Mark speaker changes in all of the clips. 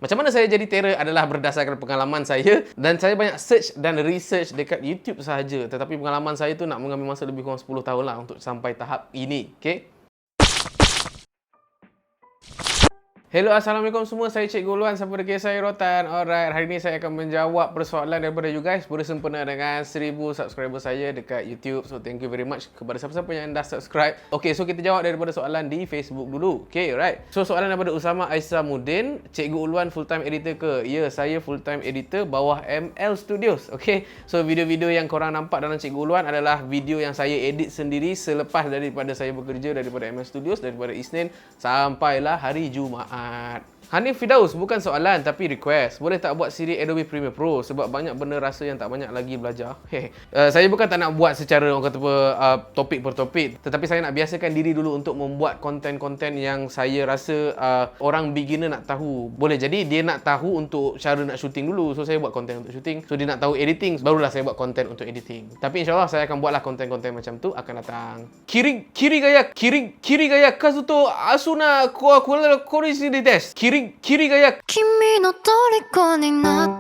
Speaker 1: Macam mana saya jadi terror adalah berdasarkan pengalaman saya dan saya banyak search dan research dekat YouTube sahaja. Tetapi pengalaman saya tu nak mengambil masa lebih kurang 10 tahun lah untuk sampai tahap ini. Okay? Hello, Assalamualaikum semua. Saya Cikgu Luan, siapa dikira saya Rotan. Alright, hari ni saya akan menjawab persoalan daripada you guys bersempena dengan 1000 subscriber saya dekat YouTube. So, thank you very much kepada siapa-siapa yang dah subscribe. Okay, so kita jawab daripada soalan di Facebook dulu. Okay, right. So, soalan daripada Usama Aisamuddin. Cikgu Luan full-time editor ke? Ya, saya full-time editor bawah ML Studios. Okay, so video-video yang korang nampak dalam Cikgu Luan adalah video yang saya edit sendiri selepas daripada saya bekerja daripada ML Studios, daripada Isnin sampailah hari Jumaat. Hanif Fidaus, bukan soalan tapi request. Boleh tak buat siri Adobe Premiere Pro sebab banyak benda rasa yang tak banyak lagi belajar. Saya bukan tak nak buat secara orang kata topik per topik, tetapi saya nak biasakan diri dulu untuk membuat konten-konten yang saya rasa orang beginner nak tahu. Boleh jadi dia nak tahu untuk cara nak syuting dulu. So saya buat konten untuk syuting. So dia nak tahu editing, barulah saya buat konten untuk editing. Tapi insyaAllah saya akan buatlah konten-konten macam tu akan datang. Kiri gaya Kazuto Asuna Korisi Test. Kiri gaya.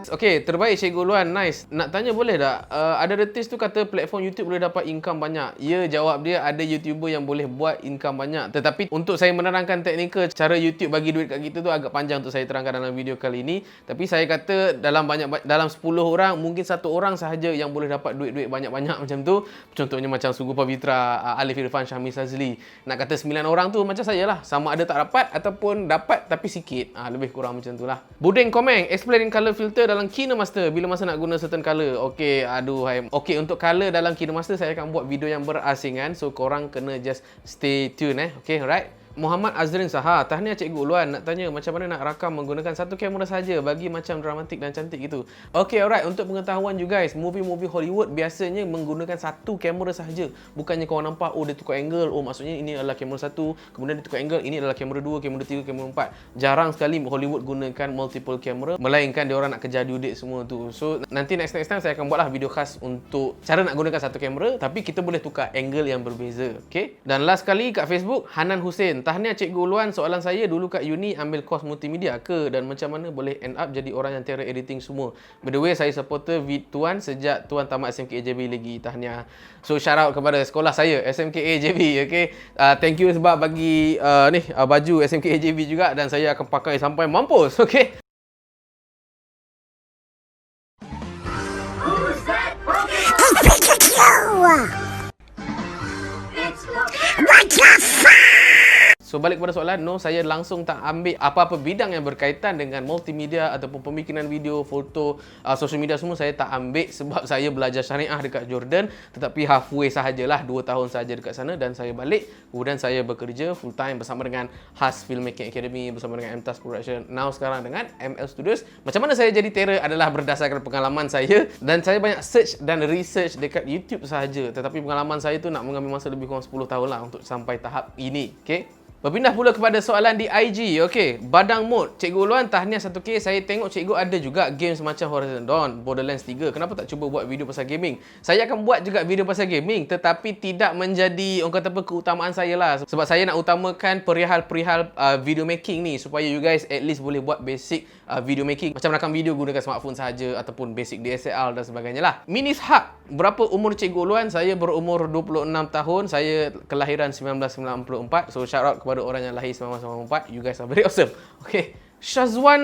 Speaker 1: Okay, terbaik Cikgu Luan. Nice. Nak tanya boleh tak? Ada retis tu kata platform YouTube boleh dapat income banyak. Ya, jawab dia ada YouTuber yang boleh buat income banyak. Tetapi untuk saya menerangkan teknikal cara YouTube bagi duit kat kita tu agak panjang untuk saya terangkan dalam video kali ini. Tapi saya kata dalam 10 orang mungkin 1 orang sahaja yang boleh dapat duit-duit banyak-banyak macam tu. Contohnya macam Sugu Pavitra, Alif Irfan, Syahmi Sazli. Nak kata 9 orang tu macam saya lah. Sama ada tak dapat ataupun dapat tapi sikit. Lebih kurang macam tu lah. Buding komen, explain color filter dalam KineMaster bila masa nak guna certain color. Okay, aduhai. Okay, untuk color dalam KineMaster saya akan buat video yang berasingan. So, korang kena just stay tune Okay, alright. Muhammad Azrin Saha, tahniah Cikgu Luan, nak tanya macam mana nak rakam menggunakan satu kamera saja bagi macam dramatik dan cantik gitu. Okay, alright, untuk pengetahuan you guys, movie-movie Hollywood biasanya menggunakan satu kamera sahaja. Bukannya korang nampak, oh dia tukar angle, oh maksudnya ini adalah kamera 1, kemudian dia tukar angle, ini adalah kamera 2, kamera 3, kamera 4. Jarang sekali Hollywood gunakan multiple kamera, melainkan dia orang nak kejar duit semua tu. So, nanti next time saya akan buatlah video khas untuk cara nak gunakan satu kamera, tapi kita boleh tukar angle yang berbeza. Okay? Dan last kali kat Facebook, Hanan Hussein. Tahniah Cikgu Luan, soalan saya dulu kat uni ambil kos multimedia ke dan macam mana boleh end up jadi orang yang terror editing semua. By the way, saya supporter Tuan sejak Tuan tamat SMK AJB lagi. Tahniah. So shout out kepada sekolah saya SMK AJB. Okay, thank you sebab bagi baju SMK AJB juga dan saya akan pakai sampai mampus. Okay. So, balik kepada soalan, no, saya langsung tak ambil apa-apa bidang yang berkaitan dengan multimedia ataupun pembikinan video, foto, social media semua saya tak ambil sebab saya belajar syariah dekat Jordan, tetapi halfway sahajalah, 2 tahun sahaja dekat sana dan saya balik, kemudian saya bekerja full time bersama dengan Has Filmmaking Academy, bersama dengan MTAS Production, now sekarang dengan ML Studios. Macam mana saya jadi terror adalah berdasarkan pengalaman saya dan saya banyak search dan research dekat YouTube sahaja, tetapi pengalaman saya tu nak mengambil masa lebih kurang 10 tahun lah untuk sampai tahap ini. Okay. Berpindah pula kepada soalan di IG. Okey, Badang Mode. Cikgu Luan, tahniah 1K. Saya tengok cikgu ada juga games macam Horizon Dawn, Borderlands 3. Kenapa tak cuba buat video pasal gaming? Saya akan buat juga video pasal gaming, tetapi tidak menjadi orang kata apa keutamaan saya lah. Sebab saya nak utamakan perihal-perihal video making ni supaya you guys at least boleh buat basic video making. Macam rakam video gunakan smartphone saja ataupun basic DSLR dan sebagainya lah. Minis Hak. Berapa umur Cikgu Luan? Saya berumur 26 tahun. Saya kelahiran 1994. So shout out kepada orang yang lahir 1994. You guys are very awesome. Okay. Syazwan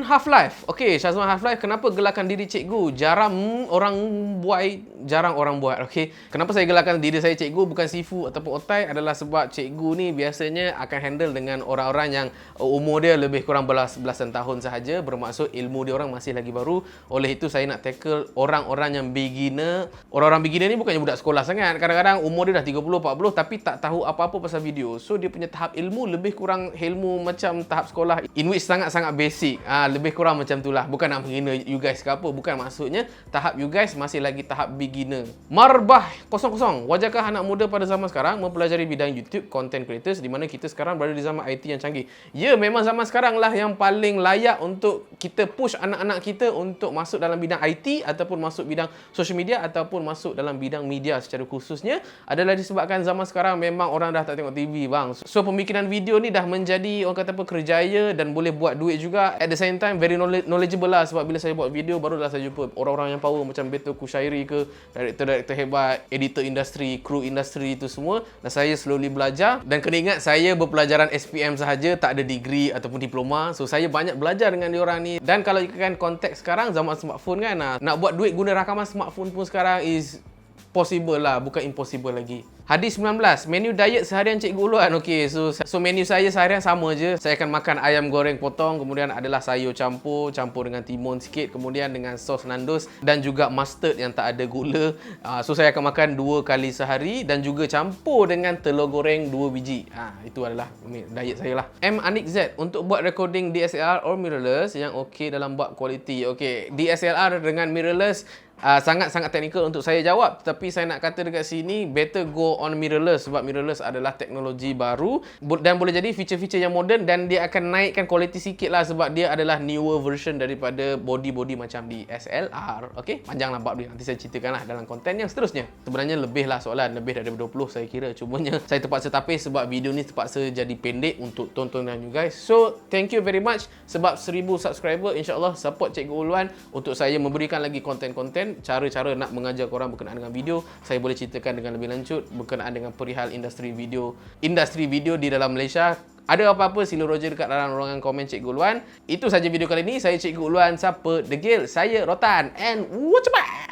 Speaker 1: Half-Life. Okey, Syazwan Half-Life, kenapa gelakan diri cikgu? Jarang orang buat. Okey. Kenapa saya gelakan diri saya cikgu bukan Sifu ataupun Otai adalah sebab cikgu ni biasanya akan handle dengan orang-orang yang umur dia lebih kurang belasan tahun sahaja, bermaksud ilmu dia orang masih lagi baru. Oleh itu saya nak tackle orang-orang yang beginner. Orang-orang beginner ni bukannya budak sekolah sangat. Kadang-kadang umur dia dah 30, 40 tapi tak tahu apa-apa pasal video. So dia punya tahap ilmu lebih kurang ilmu macam tahap sekolah, in which sangat-sangat basic. Lebih kurang macam itulah. Bukan nak menghina you guys ke apa. Bukan, maksudnya tahap you guys masih lagi tahap beginner. Marbah 00. Wajarkah anak muda pada zaman sekarang mempelajari bidang YouTube content creators di mana kita sekarang berada di zaman IT yang canggih? Ya, memang zaman sekarang lah yang paling layak untuk kita push anak-anak kita untuk masuk dalam bidang IT ataupun masuk bidang social media ataupun masuk dalam bidang media secara khususnya adalah disebabkan zaman sekarang memang orang dah tak tengok TV bang. So pemikiran video ni dah menjadi orang kata apa kerjaya dan boleh buat duit juga. At the same time very knowledgeable lah, sebab bila saya buat video barulah saya jumpa orang-orang yang power macam Beto Kushairi ke, director-director hebat, editor industri, kru industri itu semua, dan saya slowly belajar. Dan kena ingat saya berpelajaran SPM sahaja, tak ada degree ataupun diploma. So saya banyak belajar dengan diorang ni. Dan kalau ikutkan konteks sekarang zaman smartphone kan, nak buat duit guna rakaman smartphone pun sekarang is possible lah, bukan impossible lagi. Hadis 19, menu diet seharian Cikgu Uluan. Okey, so menu saya seharian sama je. Saya akan makan ayam goreng potong, kemudian adalah sayur campur dengan timun sikit, kemudian dengan sos Nandos dan juga mustard yang tak ada gula. So saya akan makan 2 kali sehari dan juga campur dengan telur goreng 2 biji. Itu adalah diet saya lah. M Anik Z, untuk buat recording DSLR or mirrorless yang okey dalam buat quality. Okey, DSLR dengan mirrorless sangat-sangat teknikal untuk saya jawab, tetapi saya nak kata dekat sini better go on mirrorless, sebab mirrorless adalah teknologi baru dan boleh jadi feature-feature yang moden, dan dia akan naikkan kualiti sikit lah sebab dia adalah newer version daripada body macam di SLR. Okey, panjanglah bab dia, nanti saya ceritakan lah dalam konten yang seterusnya. Sebenarnya lebih lah soalan, lebih daripada 20 saya kira, cumanya saya terpaksa tapis sebab video ni terpaksa jadi pendek untuk tontonan you guys. So thank you very much sebab 1000 subscriber, insyaAllah support Cikgu Uluan untuk saya memberikan lagi konten-konten, cara-cara nak mengajar korang berkenaan dengan video. Saya boleh ceritakan dengan lebih lanjut berkenaan dengan perihal industri video di dalam Malaysia. Ada apa-apa sila roja dekat dalam ruangan komen Cikgu Uluan. Itu saja video kali ini. Saya Cikgu Uluan, siapa degil, saya Rotan, and cepat.